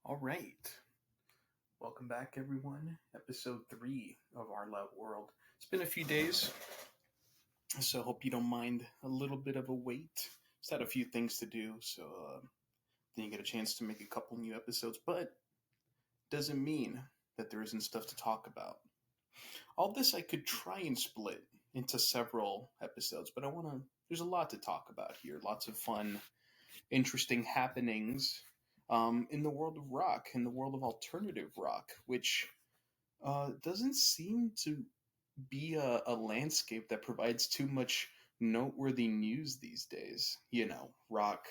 All right. Welcome back, everyone. Episode 3 of Our Loud World. It's been a few days, so hope you don't mind a little bit of a wait. Just had a few things to do, so didn't get a chance to make a couple new episodes, but doesn't mean that there isn't stuff to talk about. All this I could try and split into several episodes, but there's a lot to talk about here. Lots of fun, interesting happenings in the world of rock, in the world of alternative rock, which doesn't seem to be a landscape that provides too much noteworthy news these days. Rock,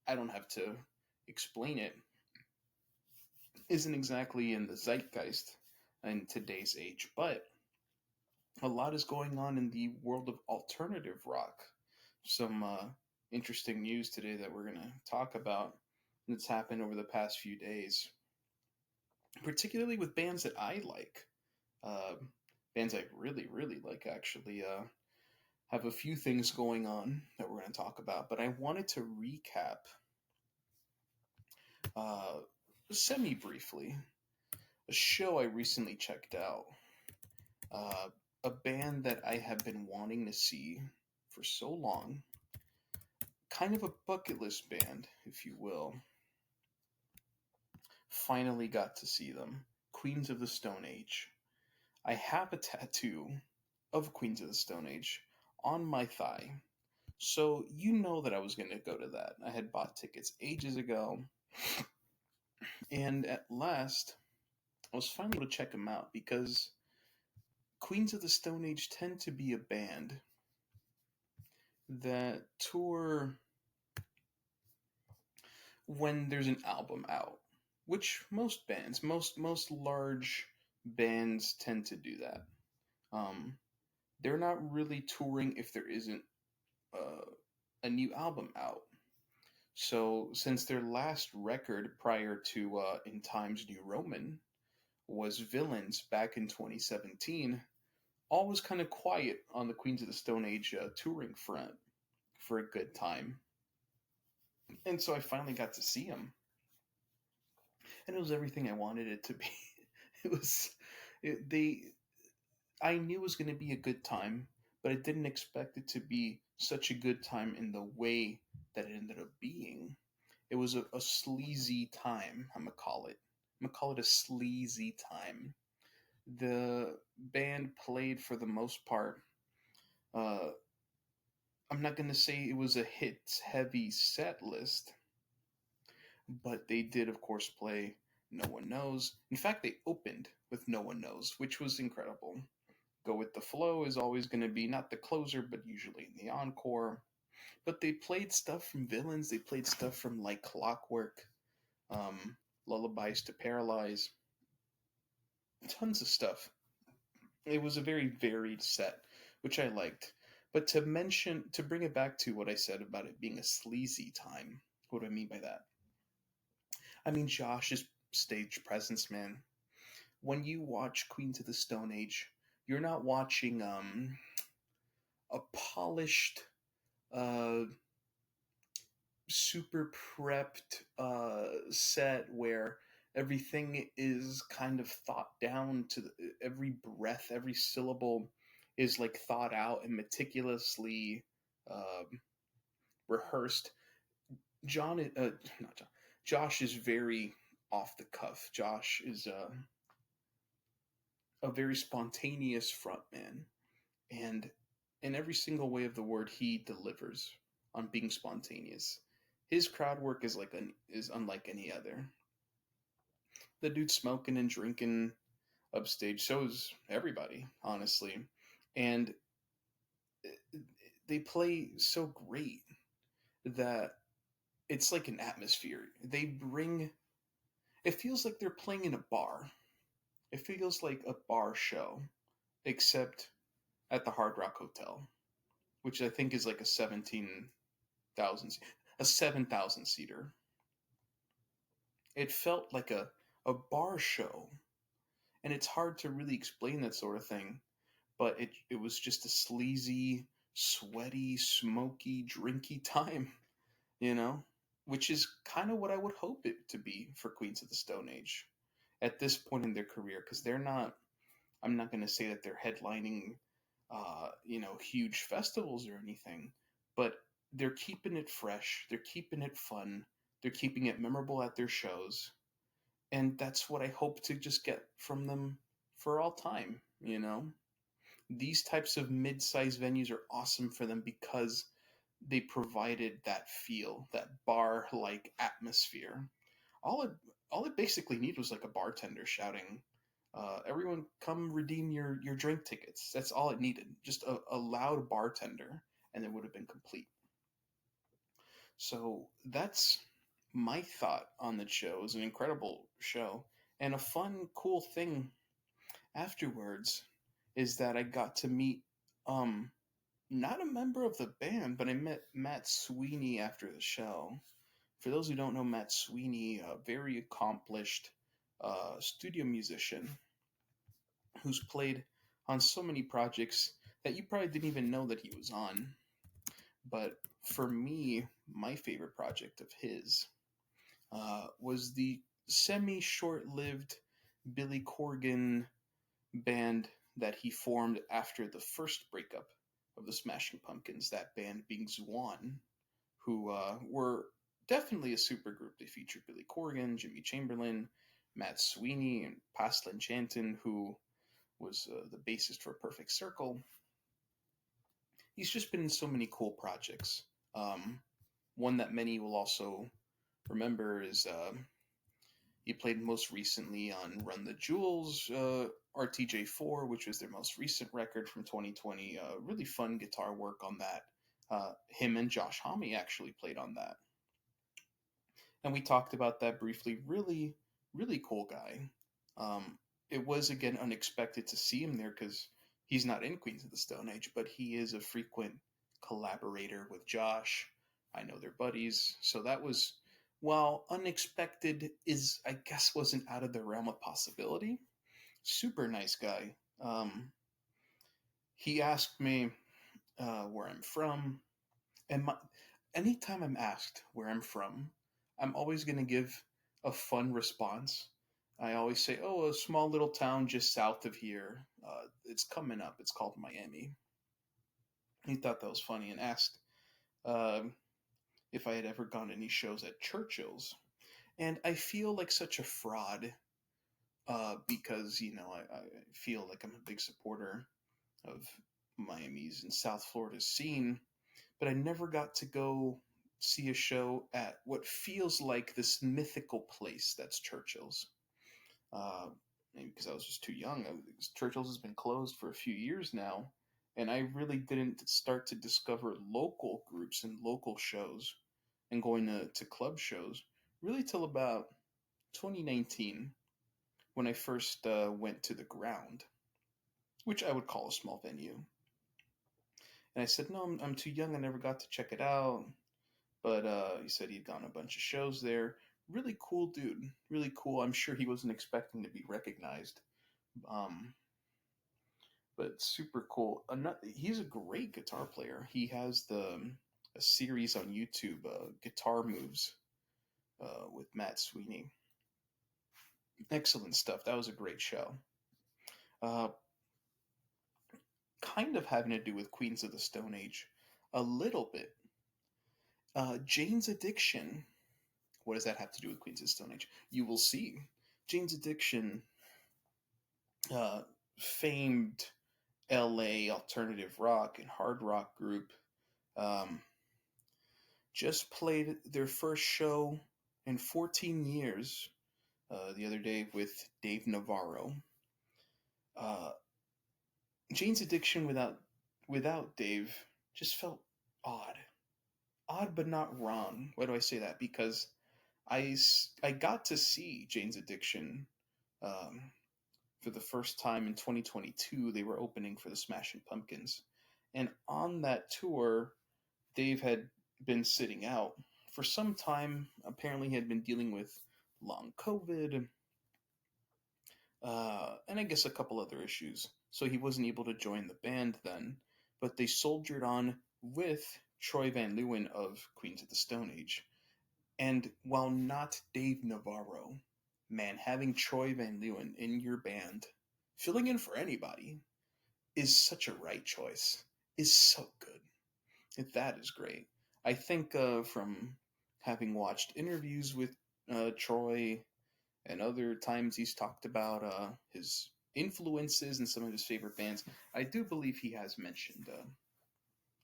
I don't have to explain it, isn't exactly in the zeitgeist in today's age, but a lot is going on in the world of alternative rock. Some interesting news today that we're going to talk about that's happened over the past few days, particularly with bands that I like. Uh, Bands I really, really like, actually. Have a few things going on that we're going to talk about, but I wanted to recap uh, semi briefly a show I recently checked out. Uh, a band that I have been wanting to see for so long. Kind of a bucket list band, if you will. Finally got to see them. Queens of the Stone Age. I have a tattoo of Queens of the Stone Age on my thigh. So you know that I was going to go to that. I had bought tickets ages ago. And at last, I was finally able to check them out because Queens of the Stone Age tend to be a band that tour when there's an album out, which most bands, most large bands tend to do that. Um, they're not really touring if there isn't uh, a new album out. So since their last record prior to In Times New Roman was Villains back in 2017, all was kind of quiet on the Queens of the Stone Age touring front for a good time. And so I finally got to see them. And it was everything I wanted it to be. It was, it, they, I knew it was going to be a good time, but I didn't expect it to be such a good time in the way that it ended up being. It was a sleazy time, I'm going to call it. I'm going to call it a sleazy time. The band played for the most part. Uh, I'm not going to say it was a hits heavy set list, but they did, of course, play No One Knows. In fact, they opened with No One Knows, which was incredible. Go with the Flow is always going to be not the closer, but usually in the encore. But they played stuff from Villains, they played stuff from Like Clockwork, Lullabies to Paralyze, tons of stuff. It was a very varied set, which I liked. But to bring it back to what I said about it being a sleazy time, what do I mean by that? I mean Josh's stage presence, man. When you watch Queens of the Stone Age, you're not watching a polished, uh, super prepped set where everything is kind of thought down to every breath, every syllable is like thought out and meticulously rehearsed. Not John. Josh is very off the cuff. Josh is a very spontaneous frontman, and in every single way of the word, he delivers on being spontaneous. His crowd work is unlike any other. The dude's smoking and drinking upstage. So is everybody, honestly, and they play so great that it's like an atmosphere. They bring. It feels like they're playing in a bar. It feels like a bar show, except at the Hard Rock Hotel, which I think is like 7,000 seater. It felt like a bar show, and it's hard to really explain that sort of thing. But it was just a sleazy, sweaty, smoky, drinky time, you know. which is kind of what I would hope it to be for Queens of the Stone Age at this point in their career, because they're not. I'm not going to say that they're headlining, huge festivals or anything, but they're keeping it fresh. They're keeping it fun. They're keeping it memorable at their shows, and that's what I hope to just get from them for all time. These types of mid-sized venues are awesome for them because they provided that feel, that bar-like atmosphere. All it all it basically needed was like a bartender shouting, "Everyone, come redeem your drink tickets." That's all it needed, just a loud bartender, and it would have been complete. So that's my thought on the show. It was an incredible show, and a fun, cool thing afterwards is that I got to meet um not a member of the band, but I met Matt Sweeney after the show. For those who don't know Matt Sweeney, a very accomplished studio musician who's played on so many projects that you probably didn't even know that he was on. But for me, my favorite project of his was the semi short lived Billy Corgan band that he formed after the first breakup of the Smashing Pumpkins, that band being Zwan, who were definitely a supergroup. They featured Billy Corgan, Jimmy Chamberlin, Matt Sweeney, and Paslin Chanton, who was the bassist for Perfect Circle. He's just been in so many cool projects. One that many will also remember is he played most recently on Run the Jewels, RTJ4, which was their most recent record from 2020. Really fun guitar work on that. Him and Josh Homme actually played on that. And we talked about that briefly. Really, really cool guy. It was, again, unexpected to see him there because he's not in Queens of the Stone Age, but he is a frequent collaborator with Josh. I know they're buddies. So that was, while unexpected is, I guess, wasn't out of the realm of possibility. Super nice guy. He asked me where I'm from, and anytime I'm asked where I'm from, I'm always going to give a fun response. I always say, "Oh, a small little town just south of here. It's coming up. It's called Miami." He thought that was funny and asked uh, if I had ever gone to any shows at Churchill's. And I feel like such a fraud because, I feel like I'm a big supporter of Miami's and South Florida's scene, but I never got to go see a show at what feels like this mythical place that's Churchill's. Maybe because I was just too young. Churchill's has been closed for a few years now, and I really didn't start to discover local groups and local shows and going to club shows really till about 2019 when I first went to the Ground, which I would call a small venue. And I said, no, I'm too young. I never got to check it out. But he said he'd gone a bunch of shows there. Really cool dude. Really cool. I'm sure he wasn't expecting to be recognized. Um, but super cool. He's a great guitar player. He has a series on YouTube, Guitar Moves, with Matt Sweeney. Excellent stuff. That was a great show. Uh, kind of having to do with Queens of the Stone Age, a little bit. Jane's Addiction. What does that have to do with Queens of the Stone Age? You will see. Jane's Addiction, uh, famed LA alternative rock and hard rock group, um, just played their first show in 14 years the other day with Dave Navarro. Uh, Jane's Addiction without Dave just felt odd. Odd but not wrong. Why do I say that? Because I got to see Jane's Addiction um, for the first time in 2022. They were opening for the Smashing Pumpkins. And on that tour, Dave had been sitting out for some time. Apparently, he had been dealing with long COVID, and I guess a couple other issues. So he wasn't able to join the band then. But they soldiered on with Troy Van Leeuwen of Queens of the Stone Age. And while not Dave Navarro, man, having Troy Van Leeuwen in your band, filling in for anybody, is such a right choice. Is so good. That is great. I think from having watched interviews with Troy and other times he's talked about his influences and some of his favorite bands, I do believe he has mentioned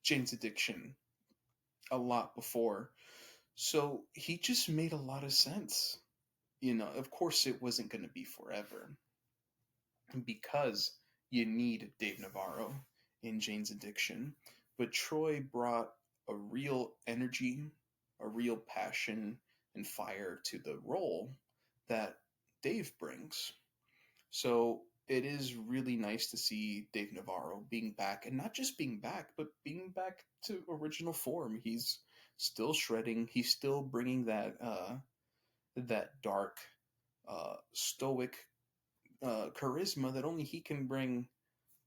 Jane's Addiction a lot before. So he just made a lot of sense. You know, of course, it wasn't going to be forever because you need Dave Navarro in Jane's Addiction. But Troy brought a real energy, a real passion, and fire to the role that Dave brings. So it is really nice to see Dave Navarro being back, and not just being back, but being back to original form. He's still shredding. He's still bringing that dark, stoic charisma that only he can bring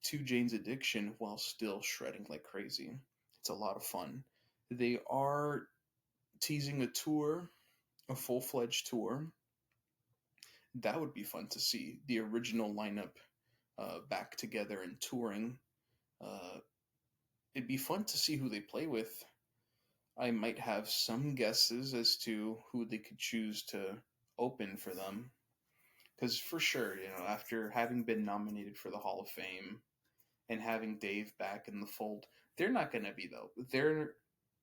to Jane's Addiction while still shredding like crazy. It's a lot of fun. They are teasing a tour, a full fledged tour. That would be fun to see. The original lineup back together and touring. Uh, it'd be fun to see who they play with. I might have some guesses as to who they could choose to open for them. Because for sure, you know, after having been nominated for the Hall of Fame and having Dave back in the fold, they're not going to be though. They're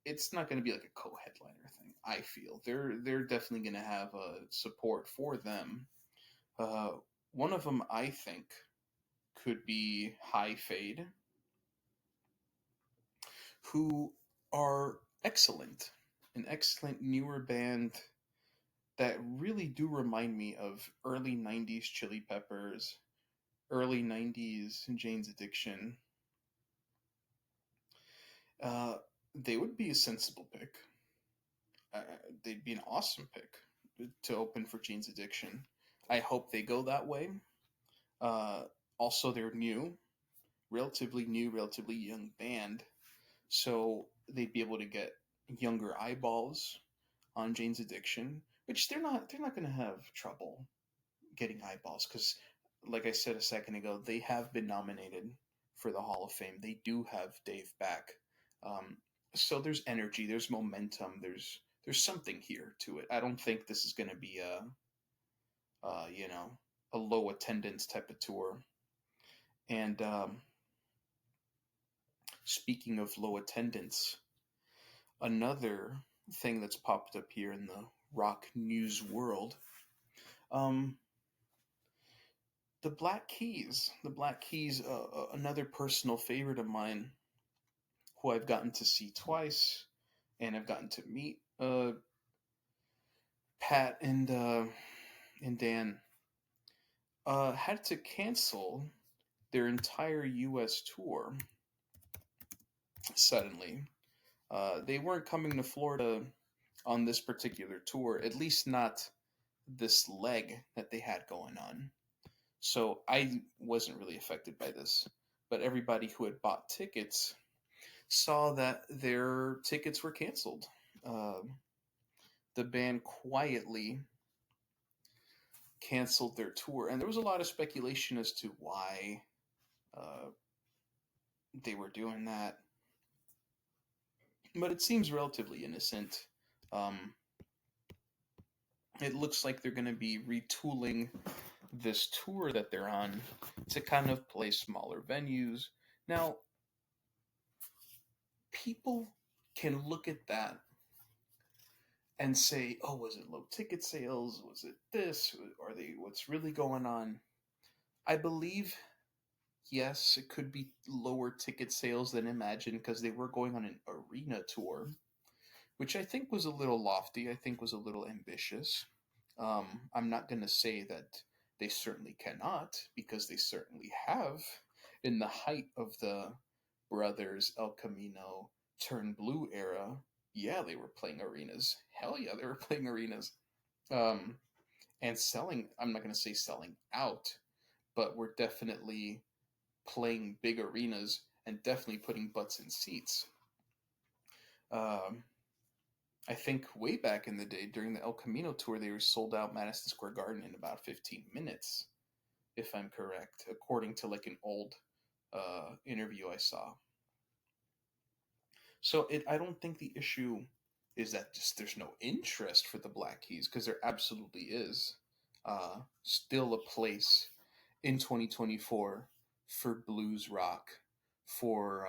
it's not going to be like a co-headliner thing. I feel they're definitely going to have support for them. Uh, One of them, I think, could be High Fade, who are excellent, an excellent newer band that really do remind me of early 90s Chili Peppers, early 90s Jane's Addiction. Uh, they would be a sensible pick. Uh, they'd be an awesome pick to open for Jane's Addiction. I hope they go that way. Uh, Also, they're new, relatively young band, so they'd be able to get younger eyeballs on Jane's Addiction, which they're not going to have trouble getting eyeballs because, like I said a second ago, they have been nominated for the Hall of Fame. They do have Dave back, um, so there's energy, there's momentum, there's something here to it. I don't think this is going to be you know, a low attendance type of tour. And speaking of low attendance, another thing that's popped up here in the rock news world, um, the Black Keys, another personal favorite of mine, who I've gotten to see twice, and I've gotten to meet Pat and Dan, had to cancel their entire U.S. tour suddenly. They weren't coming to Florida on this particular tour, at least not this leg that they had going on. So I wasn't really affected by this, but everybody who had bought tickets saw that their tickets were canceled. Um the band quietly canceled their tour, and there was a lot of speculation as to why uh, they were doing that. But it seems relatively innocent. Um, it looks like they're going to be retooling this tour that they're on to kind of play smaller venues. Now, people can look at that and say, "Oh, was it low ticket sales? Was it this? Are they? What's really going on?" I believe yes, it could be lower ticket sales than imagined because they were going on an arena tour, which I think was a little lofty. I think was a little ambitious. I'm not going to say that they certainly cannot, because they certainly have. In the height of the Brothers El Camino Turn Blue era, yeah, they were playing arenas. Hell yeah, they were playing arenas. Um, and selling, I'm not going to say selling out, but we're definitely playing big arenas and definitely putting butts in seats. Um, I think way back in the day during the El Camino tour, they were sold out Madison Square Garden in about 15 minutes, if I'm correct, according to like an old interview I saw. So I don't think the issue is that just there's no interest for the Black Keys, because there absolutely is. Still a place in 2024 for blues rock, for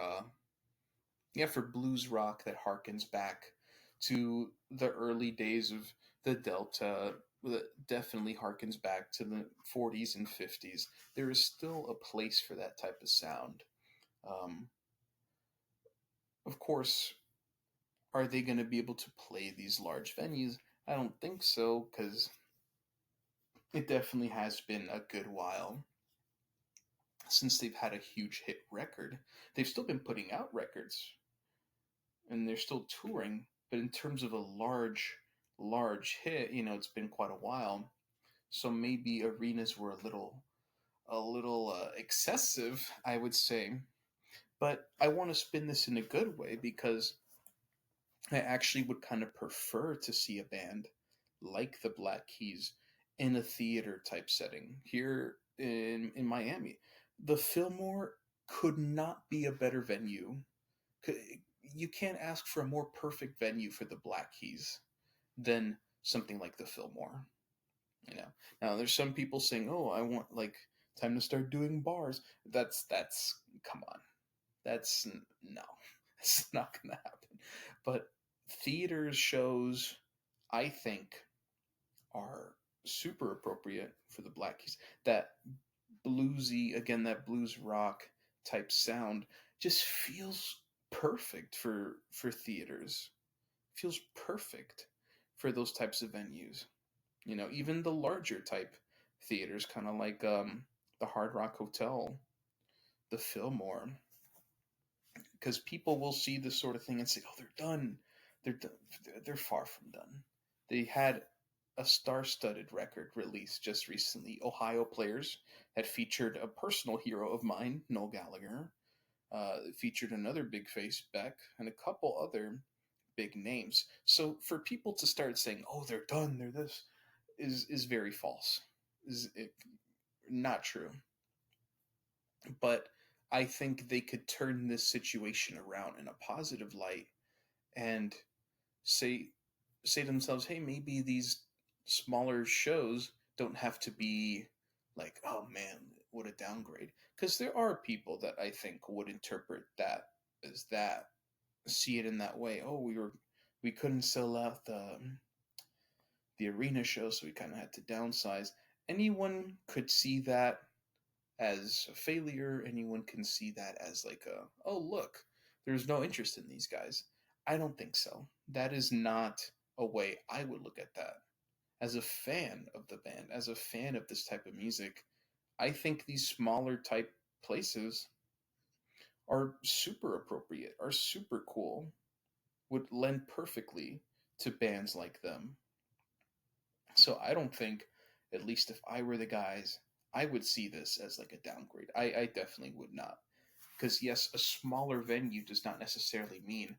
for blues rock that harkens back to the early days of the Delta. That definitely harkens back to the 40s and 50s. There is still a place for that type of sound. Um, of course, are they going to be able to play these large venues? I don't think so, because it definitely has been a good while since they've had a huge hit record. They've still been putting out records and they're still touring, but in terms of a large hit, it's been quite a while. So maybe arenas were a little excessive, I would say. But I want to spin this in a good way, because I actually would kind of prefer to see a band like the Black Keys in a theater type setting here in Miami. The Fillmore could not be a better venue. You can't ask for a more perfect venue for the Black Keys than something like the Fillmore. You know. Now there's some people saying, "Oh, I want like time to start doing bars." That's come on. That's no. It's not going to happen. But theaters shows, I think, are super appropriate for the Black Keys. That bluesy, again, that blues rock type sound just feels perfect for theaters. Feels perfect for those types of venues. Even the larger type theaters, kind of like the Hard Rock Hotel, the Fillmore, because people will see this sort of thing and say, "Oh, they're done. They're done. They're far from done." They had a star-studded record released just recently. Ohio Players had featured a personal hero of mine, Noel Gallagher. Featured another big face, Beck, and a couple other big names. So for people to start saying, "Oh, they're done. They're this," is very false. Is it, not true. But I think they could turn this situation around in a positive light and say say to themselves, "Hey, maybe these smaller shows don't have to be like, oh man, what a downgrade." Because there are people that I think would interpret that as that, see it in that way. Oh, we couldn't sell out the arena show, so we kind of had to downsize. Anyone could see that as a failure. Anyone can see that as like oh look, there's no interest in these guys. I don't think so. That is not a way I would look at that. As a fan of the band, as a fan of this type of music, I think these smaller type places are super appropriate, are super cool, would lend perfectly to bands like them. So I don't think, at least if I were the guys, I would see this as like a downgrade. I definitely would not. Because yes, a smaller venue does not necessarily mean,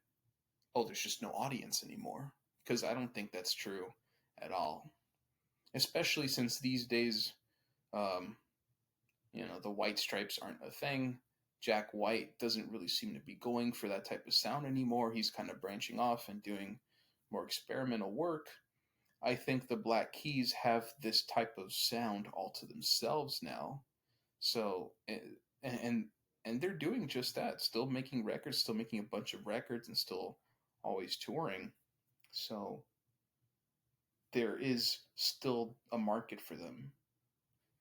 oh, there's just no audience anymore. Because I don't think that's true at all. Especially since these days, um, the White Stripes aren't a thing. Jack White doesn't really seem to be going for that type of sound anymore. He's kind of branching off and doing more experimental work. I think the Black Keys have this type of sound all to themselves now. So and and they're doing just that. Still making records, still making a bunch of records, and still always touring. So there is still a market for them.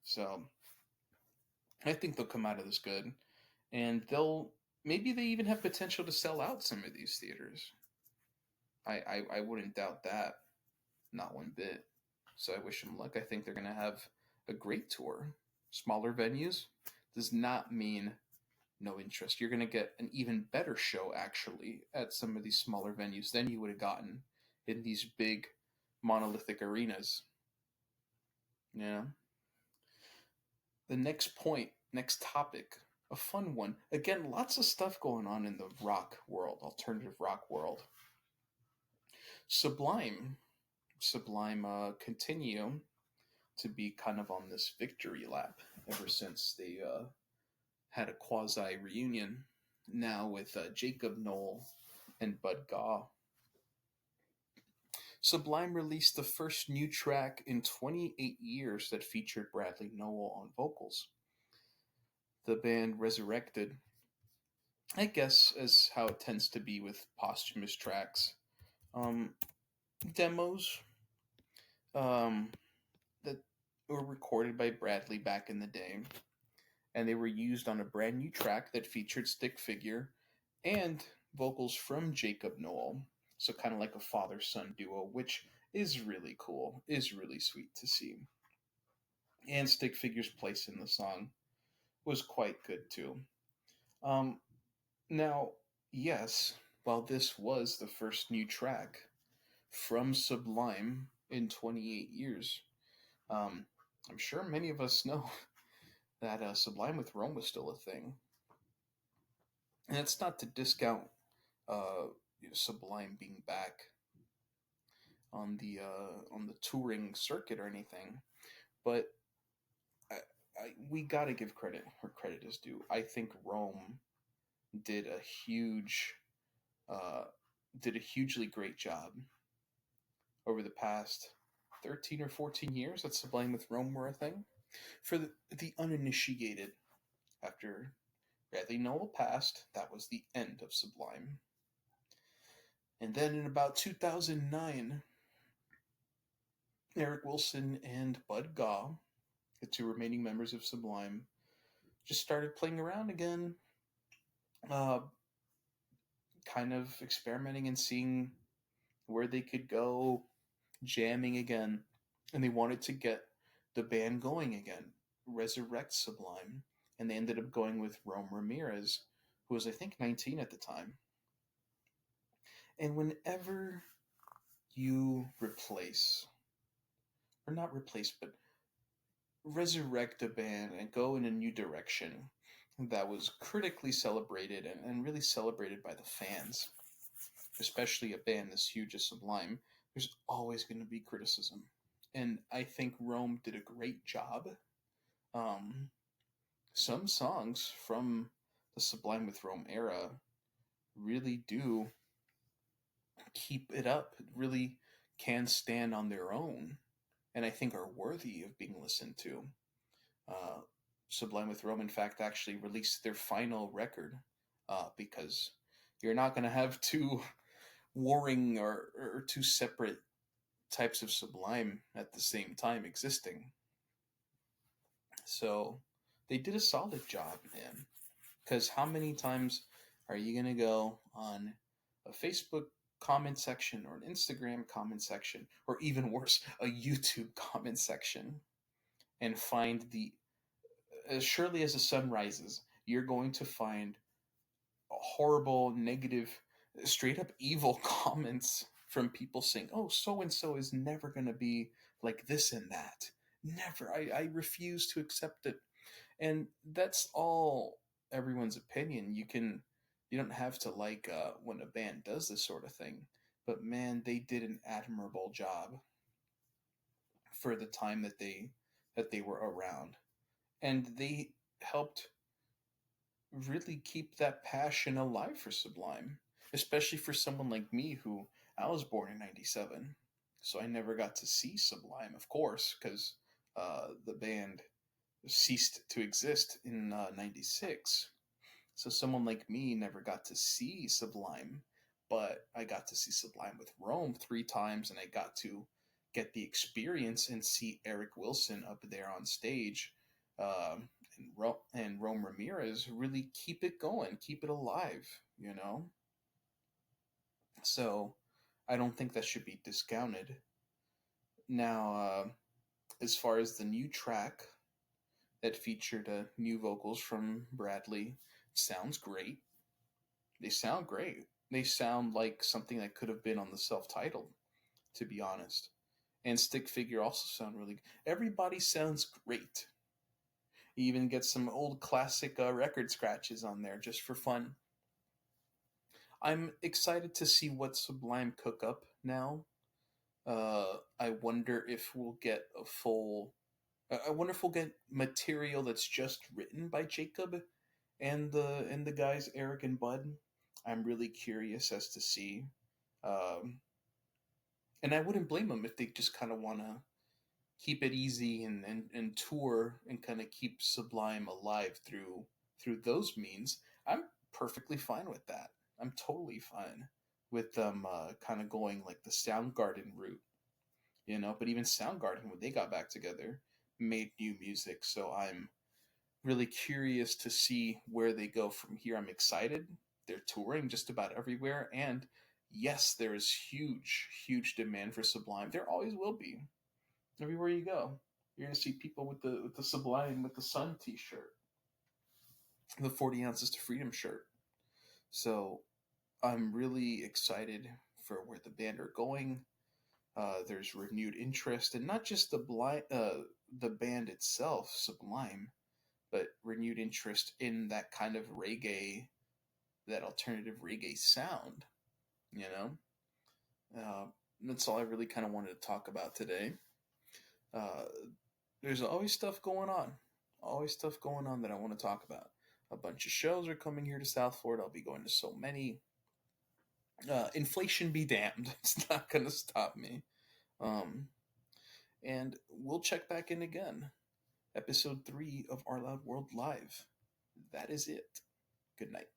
So I think they'll come out of this good, and they'll maybe they even have potential to sell out some of these theaters. I wouldn't doubt that, not one bit. So I wish them luck. I think they're going to have a great tour. Smaller venues does not mean no interest. You're going to get an even better show, actually, at some of these smaller venues than you would have gotten in these big monolithic arenas. Yeah. The next point, next topic, a fun one. Again, lots of stuff going on in the rock world, alternative rock world. Sublime. Sublime continue to be kind of on this victory lap ever since they had a quasi reunion now with Jacob Noel and Bud Gaw. Sublime released the first new track in 28 years that featured Bradley Noel on vocals. The band resurrected, I guess, as how it tends to be with posthumous tracks, um, demos um, that were recorded by Bradley back in the day, and they were used on a brand new track that featured stick figure and vocals from Jacob Noel. So kind of like a father-son duo, which is really cool, is really sweet to see. And stick figure's place in the song was quite good too. Um, Now, yes, while this was the first new track from Sublime in 28 years, um, I'm sure many of us know that Sublime with Rome was still a thing. And it's not to discount Sublime being back on the touring circuit or anything, but I, we gotta give credit where credit is due. I think Rome did a huge, uh, did a hugely great job over the past 13 or 14 years that Sublime with Rome were a thing. For the uninitiated, after Bradley Noel passed, that was the end of Sublime. And then in about 2009, Eric Wilson and Bud Gaw, the two remaining members of Sublime, just started playing around again, uh, kind of experimenting and seeing where they could go, jamming again. And they wanted to get the band going again, resurrect Sublime. And they ended up going with Rome Ramirez, who was, I think, 19 at the time. And whenever you replace, or not replace, but resurrect a band and go in a new direction that was critically celebrated and really celebrated by the fans, especially a band this huge as Sublime, there's always going to be criticism. And I think Rome did a great job. Um, some songs from the Sublime with Rome era really do keep it up, really can stand on their own, and I think are worthy of being listened to. Uh, Sublime with Rome, in fact, actually released their final record because you're not going to have two warring or two separate types of Sublime at the same time existing. So they did a solid job, man. Because how many times are you going to go on a Facebook comment section or an Instagram comment section, or even worse, a YouTube comment section, and find the, as surely as the sun rises, you're going to find horrible, negative, straight up evil comments from people saying, oh, so and so is never going to be like this and that. Never. I refuse to accept it. And that's all everyone's opinion. You don't have to like when a band does this sort of thing. But man, they did an admirable job for the time that they were around. And they helped really keep that passion alive for Sublime, especially for someone like me who I was born in 97. So I never got to see Sublime, of course, because the band ceased to exist in 96. So someone like me never got to see Sublime, but I got to see Sublime with Rome 3 times, and I got to get the experience and see Eric Wilson up there on stage, and Rome Ramirez really keep it going, keep it alive, you know? So I don't think that should be discounted. Now, as far as the new track that featured new vocals from Bradley, sounds great. They sound great. They sound like something that could have been on the self-titled, to be honest. And Stick Figure also sound really good. Everybody sounds great. You even get some old classic record scratches on there just for fun. I'm excited to see what Sublime cook up now. I wonder if we'll get a full. I wonder if we'll get material that's just written by Jacob and the guys Eric and Bud. I'm really curious as to see. Um, and I wouldn't blame them if they just kind of want to keep it easy and tour and kind of keep Sublime alive through those means. I'm perfectly fine with that. I'm totally fine with them kind of going like the Soundgarden route, you know. But even Soundgarden, when they got back together, made new music. So I'm really curious to see where they go from here. I'm excited. They're touring just about everywhere, and yes, there is huge demand for Sublime. There always will be. Everywhere you go, you're gonna see people with the Sublime with the Sun T-shirt, the 40 ounces to freedom shirt. So I'm really excited for where the band are going. There's renewed interest, and not just the band itself, Sublime, but renewed interest in that kind of reggae, that alternative reggae sound. You know, that's all I really kind of wanted to talk about today. Uh, there's always stuff going on, always stuff going on that I want to talk about. A bunch of shows are coming here to South Florida. I'll be going to so many. Inflation be damned; it's not going to stop me. Um, and we'll check back in again. Episode 3 of Our Loud World Live. That is it. Good night.